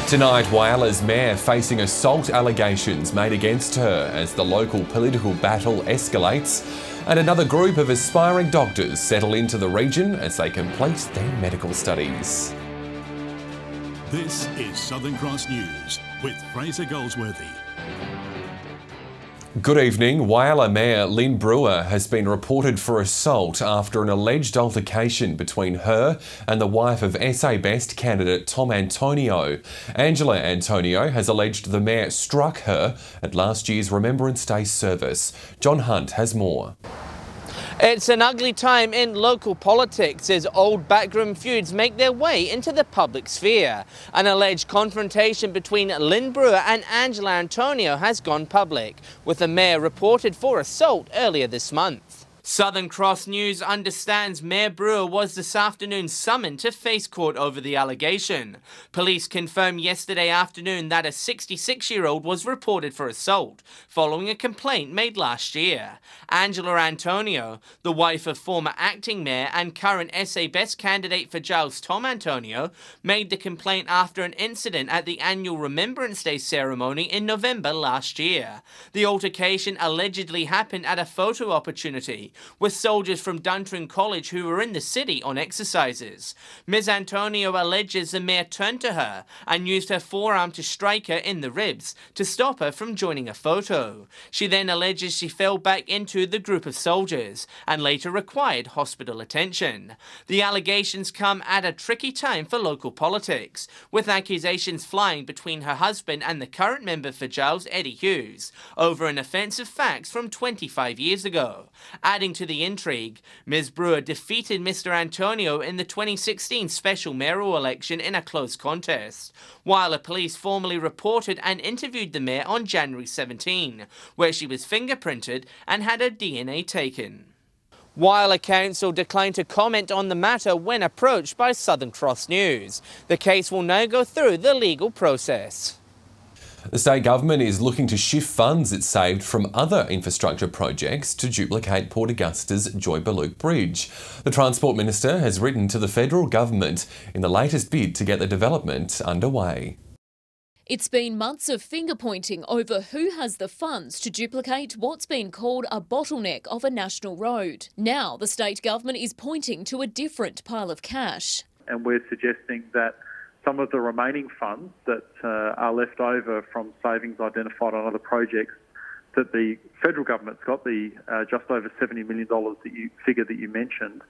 Tonight, Whyalla's mayor facing assault allegations made against her as the local political battle escalates, and another group of aspiring doctors settle into the region as they complete their medical studies. This is Southern Cross News with Fraser Goldsworthy. Good evening. Whyalla Mayor Lynn Brewer has been reported for assault after an alleged altercation between her and the wife of SA Best candidate Tom Antonio. Angela Antonio has alleged the mayor struck her at last year's Remembrance Day service. John Hunt has more. It's an ugly time in local politics as old backroom feuds make their way into the public sphere. An alleged confrontation between Lynn Brewer and Angela Antonio has gone public, with the mayor reported for assault earlier this month. Southern Cross News understands Mayor Brewer was this afternoon summoned to face court over the allegation. Police confirmed yesterday afternoon that a 66-year-old was reported for assault, following a complaint made last year. Angela Antonio, the wife of former acting mayor and current SA Best candidate for Giles Tom Antonio, made the complaint after an incident at the annual Remembrance Day ceremony in November last year. The altercation allegedly happened at a photo opportunity with soldiers from Duntrin College who were in the city on exercises. Ms. Antonio alleges the mayor turned to her and used her forearm to strike her in the ribs to stop her from joining a photo. She then alleges she fell back into the group of soldiers and later required hospital attention. The allegations come at a tricky time for local politics, with accusations flying between her husband and the current member for Giles, Eddie Hughes, over an offence of facts from 25 years ago. Adding to the intrigue, Ms. Brewer defeated Mr. Antonio in the 2016 special mayoral election in a close contest, while the police formally reported and interviewed the mayor on January 17, where she was fingerprinted and had her DNA taken. Whyalla Council declined to comment on the matter when approached by Southern Cross News. The case will now go through the legal process. The state government is looking to shift funds it saved from other infrastructure projects to duplicate Port Augusta's Joy-Baluke Bridge. The Transport Minister has written to the federal government in the latest bid to get the development underway. It's been months of finger-pointing over who has the funds to duplicate what's been called a bottleneck of a national road. Now the state government is pointing to a different pile of cash. And we're suggesting that some of the remaining funds that are left over from savings identified on other projects that the federal government's got, the just over $70 million that you mentioned,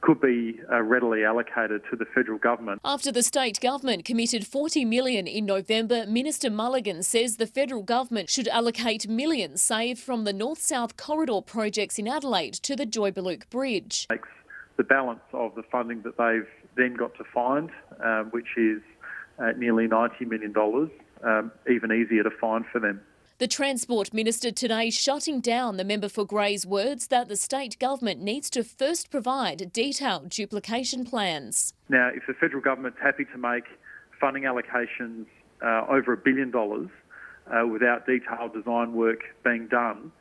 could be readily allocated to the federal government. After the state government committed $40 million in November, Minister Mulligan says the federal government should allocate millions saved from the North-South corridor projects in Adelaide to the Joy-Baluke Bridge. Makes the balance of the funding that they've then got to find, which is nearly $90 million, even easier to find for them. The Transport Minister today shutting down the member for Grey's words that the state government needs to first provide detailed duplication plans. Now, if the federal government's happy to make funding allocations over $1 billion without detailed design work being done,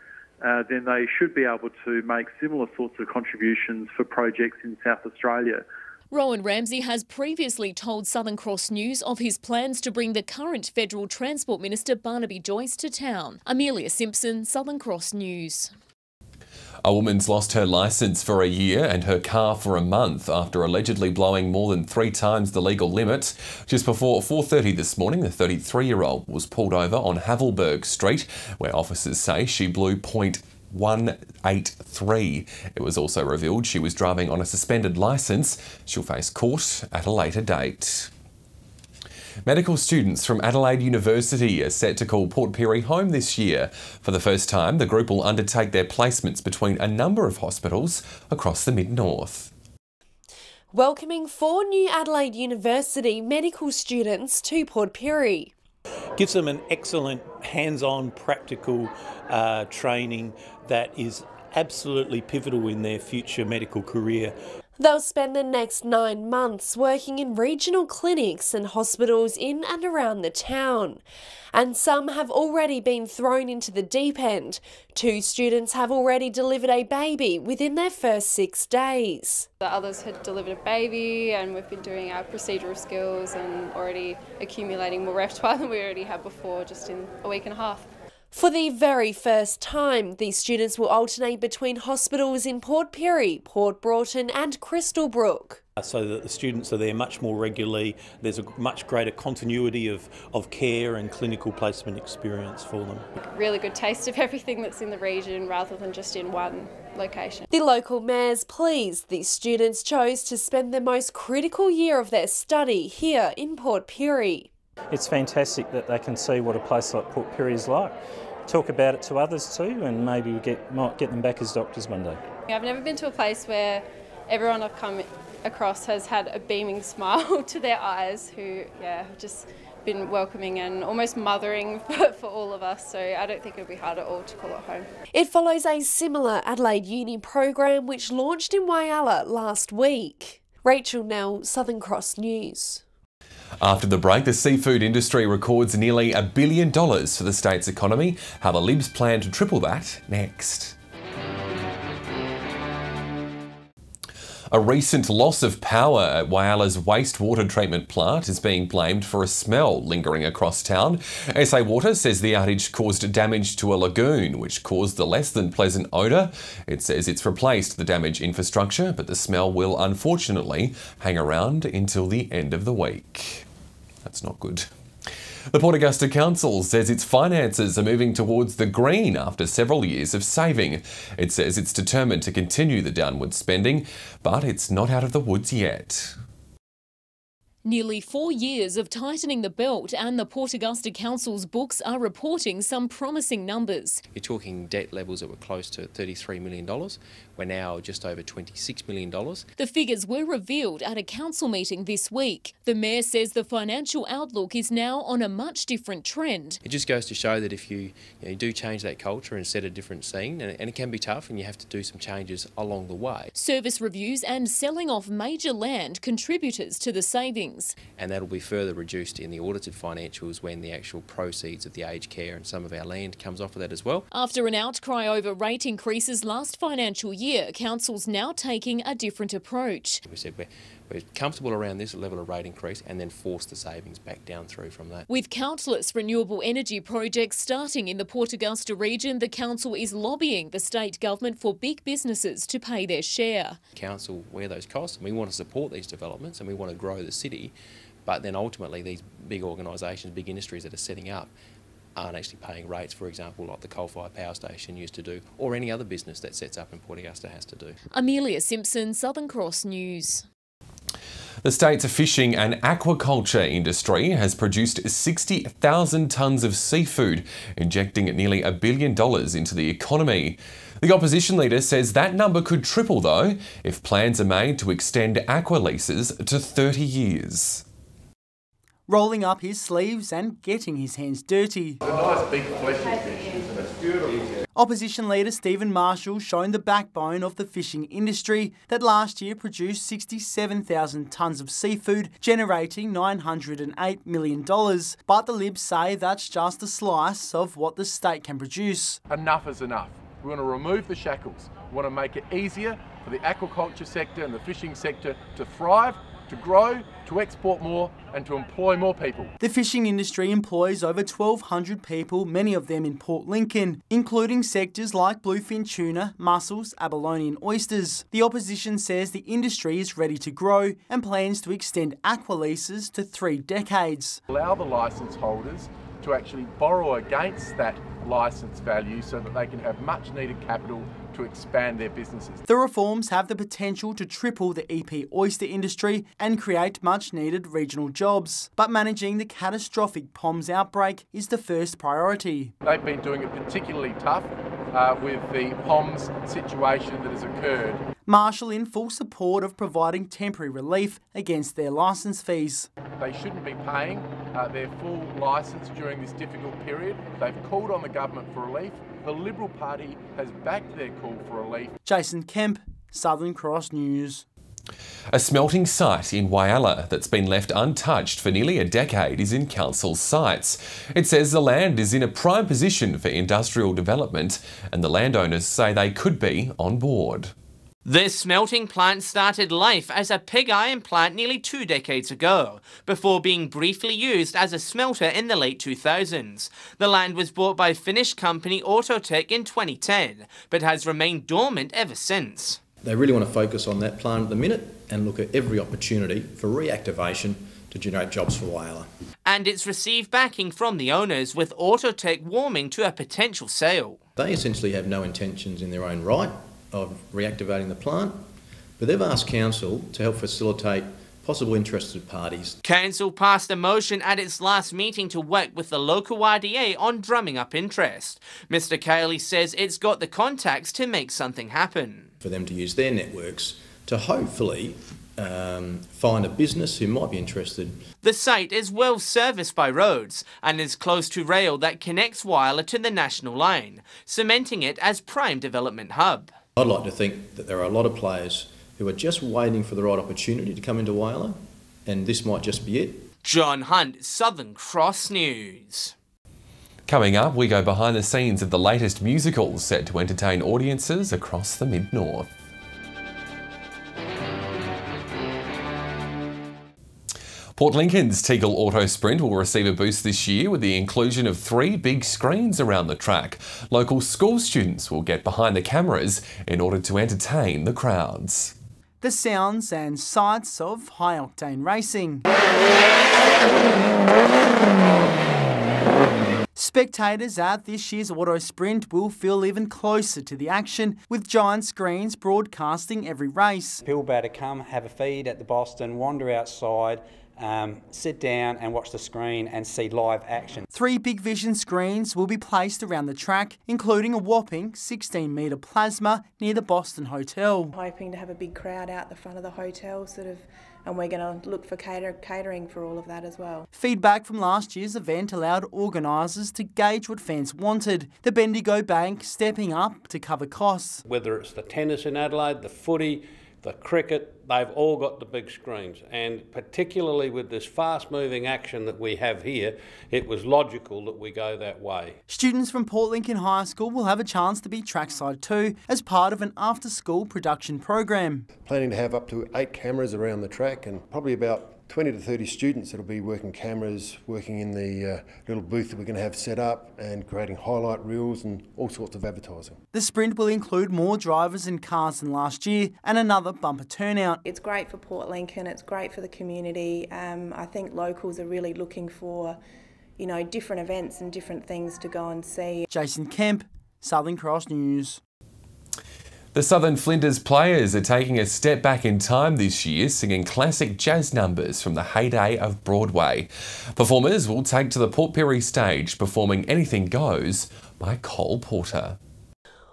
then they should be able to make similar sorts of contributions for projects in South Australia. Rowan Ramsey has previously told Southern Cross News of his plans to bring the current Federal Transport Minister Barnaby Joyce to town. Amelia Simpson, Southern Cross News. A woman's lost her licence for a year and her car for a month after allegedly blowing more than 3 times the legal limit. Just before 4:30 this morning, the 33-year-old was pulled over on Havelberg Street, where officers say she blew .183. It was also revealed she was driving on a suspended licence. She'll face court at a later date. Medical students from Adelaide University are set to call Port Pirie home this year. For the first time, the group will undertake their placements between a number of hospitals across the mid-north. Welcoming 4 new Adelaide University medical students to Port Pirie. Gives them an excellent hands-on practical training that is absolutely pivotal in their future medical career. They'll spend the next 9 months working in regional clinics and hospitals in and around the town. And some have already been thrown into the deep end. 2 students have already delivered a baby within their first 6 days. The others had delivered a baby, and we've been doing our procedural skills and already accumulating more repertoire than we already had before, just in a week and a half. For the very first time, these students will alternate between hospitals in Port Pirie, Port Broughton and Crystalbrook. So that the students are there much more regularly. There's a much greater continuity of care and clinical placement experience for them. Really good taste of everything that's in the region rather than just in one location. The local mayor's pleased these students chose to spend the most critical year of their study here in Port Pirie. It's fantastic that they can see what a place like Port Pirie is like. Talk about it to others too, and maybe we might get them back as doctors one day. I've never been to a place where everyone I've come across has had a beaming smile to their eyes, who have just been welcoming and almost mothering for all of us, so I don't think it'll be hard at all to call it home. It follows a similar Adelaide Uni program which launched in Whyalla last week. Rachel Nell, Southern Cross News. After the break, the seafood industry records nearly $1 billion for the state's economy. How the Libs plan to triple that next. A recent loss of power at Whyalla's wastewater treatment plant is being blamed for a smell lingering across town. SA Water says the outage caused damage to a lagoon, which caused the less than pleasant odour. It says it's replaced the damaged infrastructure, but the smell will unfortunately hang around until the end of the week. That's not good. The Port Augusta Council says its finances are moving towards the green after several years of saving. It says it's determined to continue the downward spending, but it's not out of the woods yet. Nearly 4 years of tightening the belt, and the Port Augusta Council's books are reporting some promising numbers. You're talking debt levels that were close to $33 million. We're now just over $26 million. The figures were revealed at a council meeting this week. The mayor says the financial outlook is now on a much different trend. It just goes to show that if you do change that culture and set a different scene, and it can be tough and you have to do some changes along the way. Service reviews and selling off major land contributors to the savings. And that'll be further reduced in the audited financials when the actual proceeds of the aged care and some of our land comes off of that as well. After an outcry over rate increases last financial year, council's now taking a different approach. We said we're comfortable around this level of rate increase and then force the savings back down through from that. With countless renewable energy projects starting in the Port Augusta region, the council is lobbying the state government for big businesses to pay their share. Council wear those costs, and we want to support these developments and we want to grow the city, but then ultimately these big organisations, big industries that are setting up aren't actually paying rates, for example, like the coal-fired power station used to do, or any other business that sets up in Port Augusta has to do. Amelia Simpson, Southern Cross News. The state's fishing and aquaculture industry has produced 60,000 tonnes of seafood, injecting nearly $1 billion into the economy. The opposition leader says that number could triple, though, if plans are made to extend aqua leases to 30 years. Rolling up his sleeves and getting his hands dirty. A nice big fleshy fish, isn't it? It's beautiful. Opposition leader Stephen Marshall shown the backbone of the fishing industry that last year produced 67,000 tonnes of seafood, generating $908 million. But the Libs say that's just a slice of what the state can produce. Enough is enough. We want to remove the shackles. We want to make it easier for the aquaculture sector and the fishing sector to thrive, to grow, to export more and to employ more people. The fishing industry employs over 1,200 people, many of them in Port Lincoln, including sectors like bluefin tuna, mussels, abalone and oysters. The opposition says the industry is ready to grow and plans to extend aqua leases to 3 decades. Allow the licence holders to actually borrow against that licence value so that they can have much needed capital to expand their businesses. The reforms have the potential to triple the EP oyster industry and create much needed regional jobs. But managing the catastrophic POMS outbreak is the first priority. They've been doing it particularly tough with the POMS situation that has occurred. Marshall in full support of providing temporary relief against their licence fees. They shouldn't be paying their full licence during this difficult period. They've called on the government for relief. The Liberal Party has backed their call for relief. Jason Kemp, Southern Cross News. A smelting site in Whyalla that's been left untouched for nearly a decade is in council's sights. It says the land is in a prime position for industrial development, and the landowners say they could be on board. This smelting plant started life as a pig iron plant nearly 2 decades ago, before being briefly used as a smelter in the late 2000s. The land was bought by Finnish company Autotech in 2010, but has remained dormant ever since. They really want to focus on that plant at the minute and look at every opportunity for reactivation to generate jobs for Wyler. And it's received backing from the owners, with Autotech warming to a potential sale. They essentially have no intentions in their own right of reactivating the plant, but they've asked council to help facilitate possible interested parties. Council passed a motion at its last meeting to work with the local RDA on drumming up interest. Mr Cayley says it's got the contacts to make something happen. For them to use their networks to hopefully find a business who might be interested. The site is well serviced by roads and is close to rail that connects Wyler to the national line, cementing it as prime development hub. I'd like to think that there are a lot of players who are just waiting for the right opportunity to come into Wyler, and this might just be it. John Hunt, Southern Cross News. Coming up, we go behind the scenes of the latest musical set to entertain audiences across the Mid-North. Port Lincoln's Teagle Auto Sprint will receive a boost this year with the inclusion of 3 big screens around the track. Local school students will get behind the cameras in order to entertain the crowds. The sounds and sights of high-octane racing. Spectators at this year's Auto Sprint will feel even closer to the action, with giant screens broadcasting every race. People be able to come, have a feed at the Boston, wander outside, sit down and watch the screen and see live action. 3 big vision screens will be placed around the track, including a whopping 16-metre plasma near the Boston Hotel. Hoping to have a big crowd out the front of the hotel, and we're going to look for catering for all of that as well. Feedback from last year's event allowed organisers to gauge what fans wanted, the Bendigo Bank stepping up to cover costs. Whether it's the tennis in Adelaide, the footy, the cricket, they've all got the big screens, and particularly with this fast-moving action that we have here, it was logical that we go that way. Students from Port Lincoln High School will have a chance to be trackside too, as part of an after-school production program. Planning to have up to 8 cameras around the track, and probably about 20 to 30 students that'll be working cameras, working in the little booth that we're going to have set up, and creating highlight reels and all sorts of advertising. The sprint will include more drivers and cars than last year and another bumper turnout. It's great for Port Lincoln, it's great for the community. I think locals are really looking for, different events and different things to go and see. Jason Kemp, Southern Cross News. The Southern Flinders Players are taking a step back in time this year, singing classic jazz numbers from the heyday of Broadway. Performers will take to the Port Pirie stage performing Anything Goes by Cole Porter.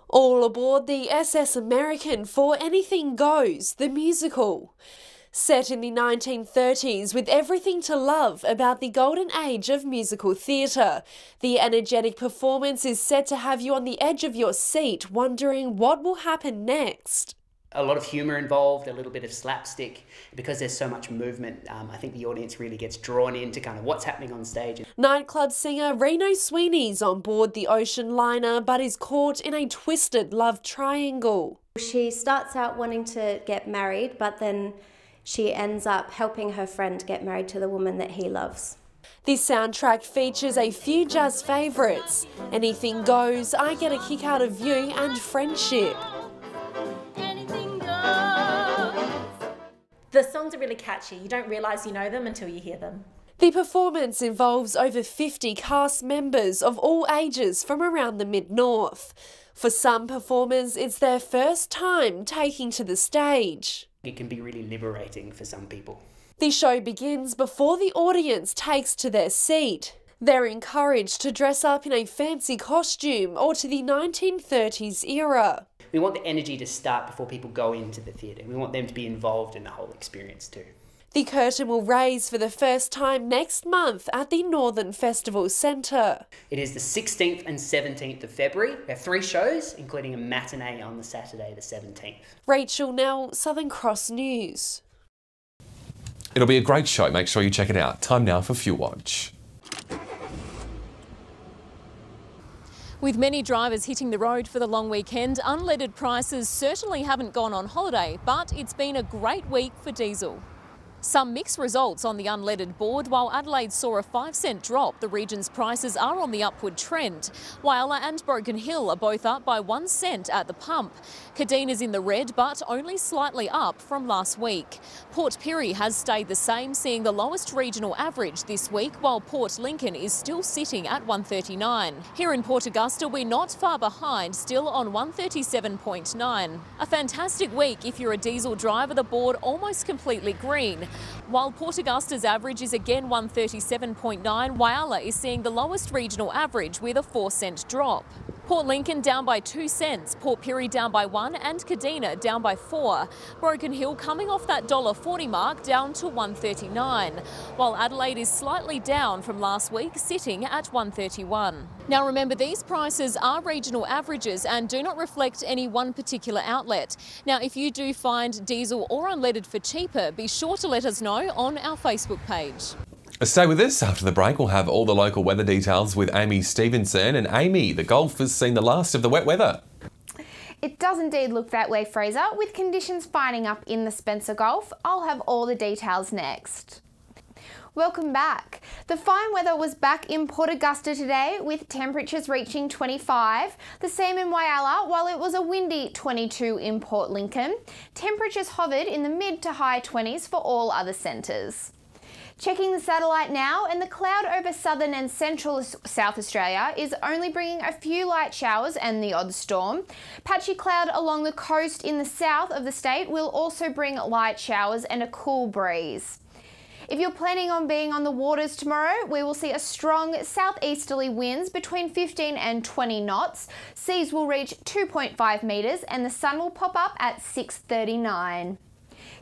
All aboard the SS American for Anything Goes, the musical. Set in the 1930s with everything to love about the golden age of musical theatre, the energetic performance is set to have you on the edge of your seat wondering what will happen next. A lot of humour involved, a little bit of slapstick. Because there's so much movement, I think the audience really gets drawn into kind of what's happening on stage. Nightclub singer Reno Sweeney's on board the ocean liner but is caught in a twisted love triangle. She starts out wanting to get married, but then she ends up helping her friend get married to the woman that he loves. The soundtrack features a few jazz favourites. Anything Goes, I Get a Kick Out of You and Friendship. The songs are really catchy. You don't realise you know them until you hear them. The performance involves over 50 cast members of all ages from around the Mid-North. For some performers, it's their first time taking to the stage. It can be really liberating for some people. The show begins before the audience takes to their seat. They're encouraged to dress up in a fancy costume or to the 1930s era. We want the energy to start before people go into the theatre. We want them to be involved in the whole experience too. The curtain will raise for the first time next month at the Northern Festival Centre. It is the 16th and 17th of February. We have 3 shows, including a matinee on the Saturday the 17th. Rachel Nell, Southern Cross News. It'll be a great show. Make sure you check it out. Time now for Fuel Watch. With many drivers hitting the road for the long weekend, unleaded prices certainly haven't gone on holiday, but it's been a great week for diesel. Some mixed results on the unleaded board. While Adelaide saw a 5-cent drop, the region's prices are on the upward trend. Whyalla and Broken Hill are both up by 1 cent at the pump. Cadine is in the red, but only slightly up from last week. Port Pirie has stayed the same, seeing the lowest regional average this week, while Port Lincoln is still sitting at 139. Here in Port Augusta, we're not far behind, still on 137.9. A fantastic week if you're a diesel driver, the board almost completely green. While Port Augusta's average is again 137.9, Whyalla is seeing the lowest regional average with a 4-cent drop. Port Lincoln down by 2 cents, Port Pirie down by 1 and Cadina down by 4. Broken Hill coming off that $1.40 mark down to 139, while Adelaide is slightly down from last week, sitting at 131. Now remember, these prices are regional averages and do not reflect any one particular outlet. Now if you do find diesel or unleaded for cheaper, be sure to let us know on our Facebook page. Stay with us. After the break, we'll have all the local weather details with Amy Stevenson. And Amy, the Gulf has seen the last of the wet weather. It does indeed look that way, Fraser, with conditions fining up in the Spencer Gulf. I'll have all the details next. Welcome back. The fine weather was back in Port Augusta today, with temperatures reaching 25, the same in Whyalla, while it was a windy 22 in Port Lincoln. Temperatures hovered in the mid to high 20s for all other centres. Checking the satellite now, and the cloud over southern and central South Australia is only bringing a few light showers and the odd storm. Patchy cloud along the coast in the south of the state will also bring light showers and a cool breeze. If you're planning on being on the waters tomorrow, we will see a strong southeasterly winds between 15 and 20 knots. Seas will reach 2.5 metres and the sun will pop up at 6:39.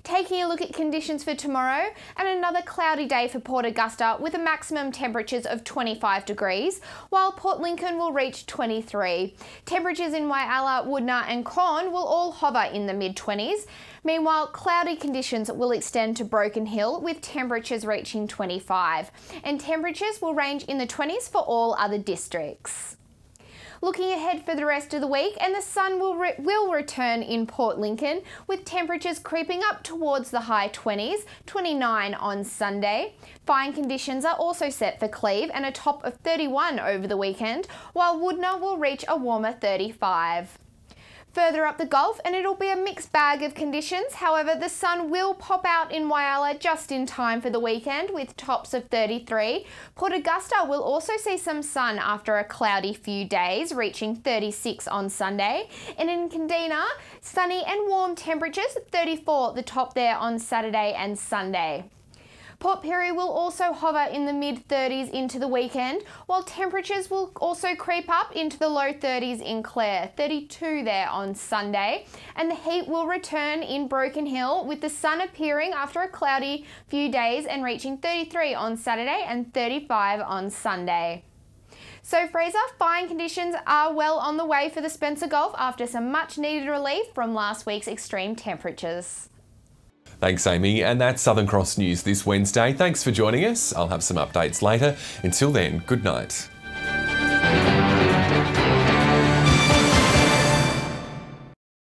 Taking a look at conditions for tomorrow, and another cloudy day for Port Augusta with a maximum temperatures of 25 degrees, while Port Lincoln will reach 23. Temperatures in Whyalla, Woodna and Corn will all hover in the mid-20s. Meanwhile, cloudy conditions will extend to Broken Hill with temperatures reaching 25, and temperatures will range in the 20s for all other districts. Looking ahead for the rest of the week, and the sun will return in Port Lincoln with temperatures creeping up towards the high 20s, 29 on Sunday. Fine conditions are also set for Cleve and a top of 31 over the weekend, while Woodna will reach a warmer 35. Further up the Gulf, and it'll be a mixed bag of conditions. However, the sun will pop out in Whyalla just in time for the weekend with tops of 33. Port Augusta will also see some sun after a cloudy few days, reaching 36 on Sunday. And in Cadina, sunny and warm temperatures, 34 the top there on Saturday and Sunday. Port Pirie will also hover in the mid-30s into the weekend, while temperatures will also creep up into the low 30s in Clare, 32 there on Sunday, and the heat will return in Broken Hill with the sun appearing after a cloudy few days and reaching 33 on Saturday and 35 on Sunday. So Fraser, fine conditions are well on the way for the Spencer Gulf after some much needed relief from last week's extreme temperatures. Thanks, Amy. And that's Southern Cross News this Wednesday. Thanks for joining us. I'll have some updates later. Until then, good night.